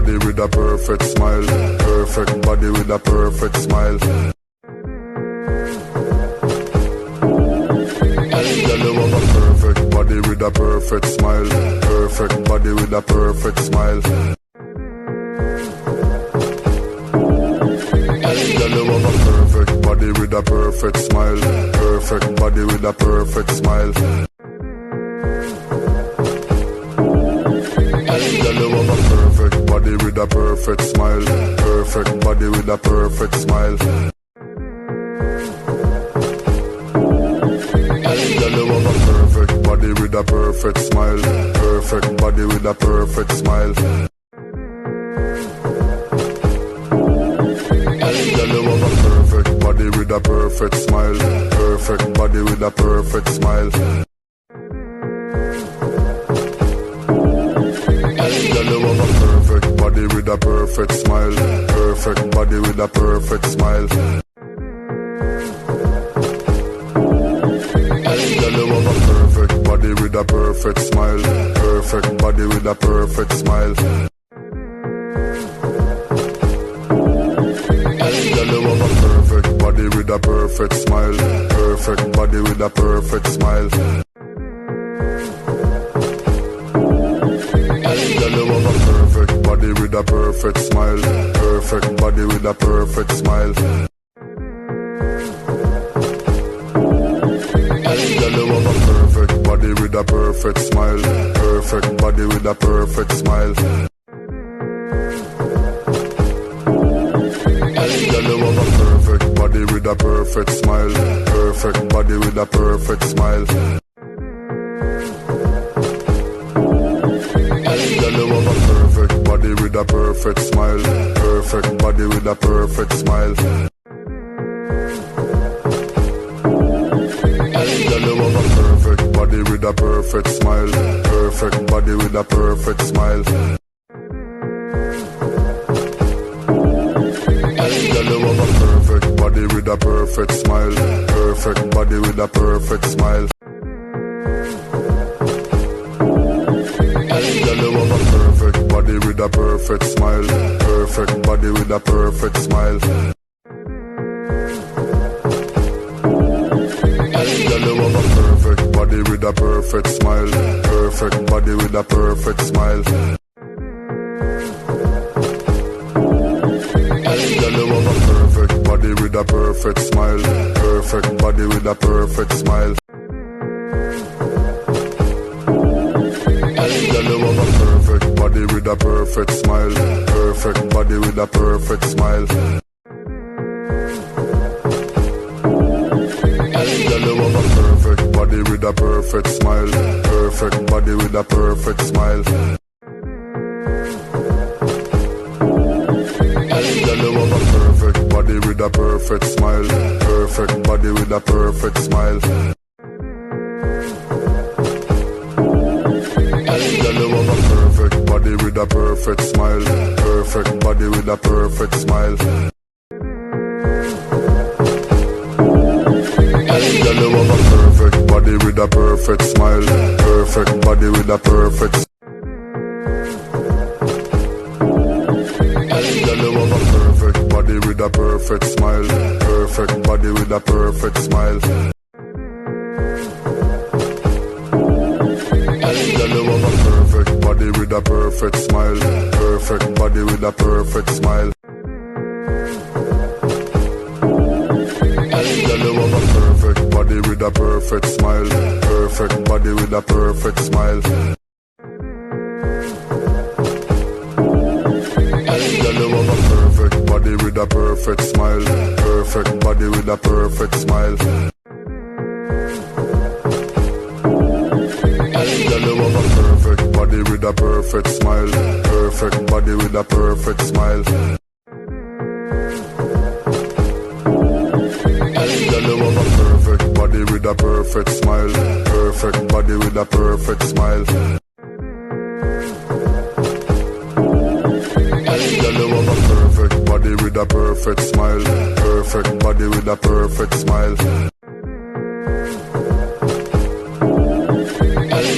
body with a perfect smile. Perfect body with a perfect smile. Girl, you have a perfect body with a perfect smile. Perfect body with a perfect smile. Girl, you have a perfect body with a perfect smile. Perfect body with a perfect smile. Girl, you have a perfect body with a perfect smile. Perfect body with a perfect smile. Girl, you have a perfect body with a perfect smile. Perfect body with a perfect smile. Girl, you have a perfect body with a perfect smile. Perfect body with a perfect smile. Girl, you have a perfect body with a perfect smile. Perfect body with a perfect smile. Girl, you have a perfect body with a perfect smile. Perfect body with a perfect smile. Girl, you have a perfect body with a perfect smile. Perfect body with a perfect smile. Girl, you have a perfect body with a perfect smile. Perfect body with a perfect smile. Girl, you have a perfect body with a perfect smile. Perfect body with a perfect smile. Girl, you have a perfect body with a perfect smile. Perfect body with a perfect smile. Girl, you have a perfect body with a perfect smile. Perfect body with a perfect smile. Girl, you have a perfect body with a perfect smile. Perfect body with a perfect smile. Girl, you have a perfect body with a perfect smile. Perfect body with a perfect smile. Girl, you have a perfect body with a perfect smile. Perfect body with a perfect smile. Girl, you have a perfect body with a perfect smile. Perfect body with a perfect smile. Girl, you have a perfect body with a perfect smile. Perfect body with a perfect smile. Girl, you have a perfect body with a perfect smile. Perfect body with a perfect smile. Girl, you have a perfect body with a perfect smile. Perfect body with a perfect smile. Girl, you have a perfect body with a perfect smile. Perfect body with a perfect smile. Girl, you have a perfect body with a perfect smile. Perfect body with a perfect smile. Girl, you have a perfect body with a perfect smile. Perfect body with a perfect smile. Girl, you have a perfect body with a perfect smile. Perfect body with a perfect smile. Girl, you have a perfect body with a perfect smile. Perfect body with a perfect smile. Girl, you have a perfect body with a perfect smile. Perfect body with a perfect smile. Girl, you have a perfect body with a perfect smile. Perfect body with a perfect smile. Girl, you have a perfect body with a perfect smile. Perfect body with a perfect smile. Girl, you have a perfect body with a perfect smile. Perfect body with a perfect smile. Girl, you have a perfect body with a perfect smile. Perfect body with a perfect smile.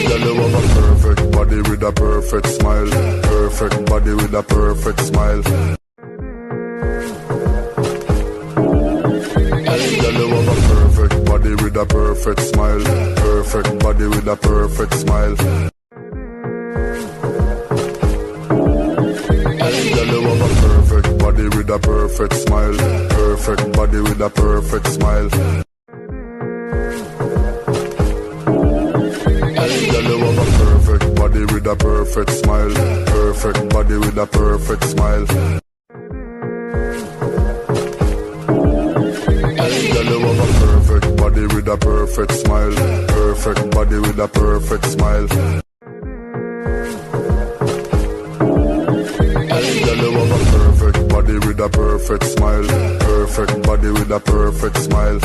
Girl, you have a perfect body with a perfect smile. perfect body with a perfect smile. Hey, girl, you have a perfect body with a perfect smile. Perfect body with a perfect smile. Hey, girl, you have a perfect body with a perfect smile. Perfect body with a perfect smile. Hey, girl, you have a perfect body with a perfect smile. Perfect body with a perfect smile. Hey, girl, you have a perfect body with a perfect smile. Perfect body with a perfect smile. Hey, girl, you have a perfect body with a perfect smile. Perfect body with a perfect smile.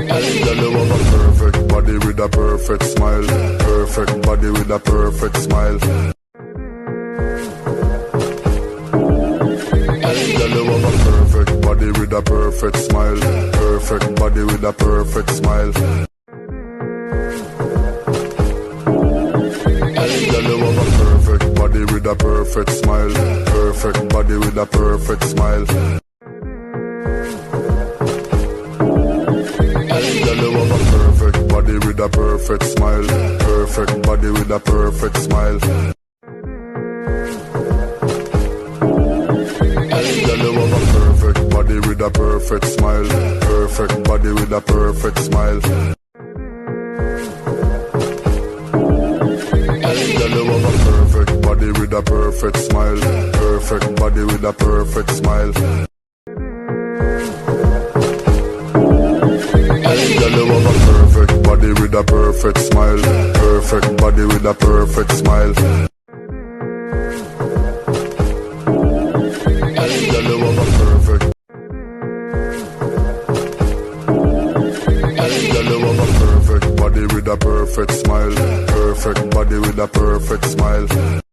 Hey, girl, you have a perfect body with a perfect smile. Perfect body with a perfect smile. Hey, girl, you have a perfect body with a perfect smile. Perfect body with a perfect smile. Hey, girl, you have a perfect body with a perfect smile. Perfect body with a perfect smile. Hey, girl, you have a perfect body with a perfect smile. Perfect body with a perfect smile. Hey, girl, you have a perfect body with a perfect smile. Perfect body with a perfect smile. Hey, girl, you have a perfect body with a perfect smile. Perfect body with a perfect smile. Hey, girl, you have a perfect body with a perfect smile. Perfect body with a perfect smile. Hey, girl, you have a perfect. Hey, girl, you have a perfect body with a perfect smile. Perfect body with a perfect smile.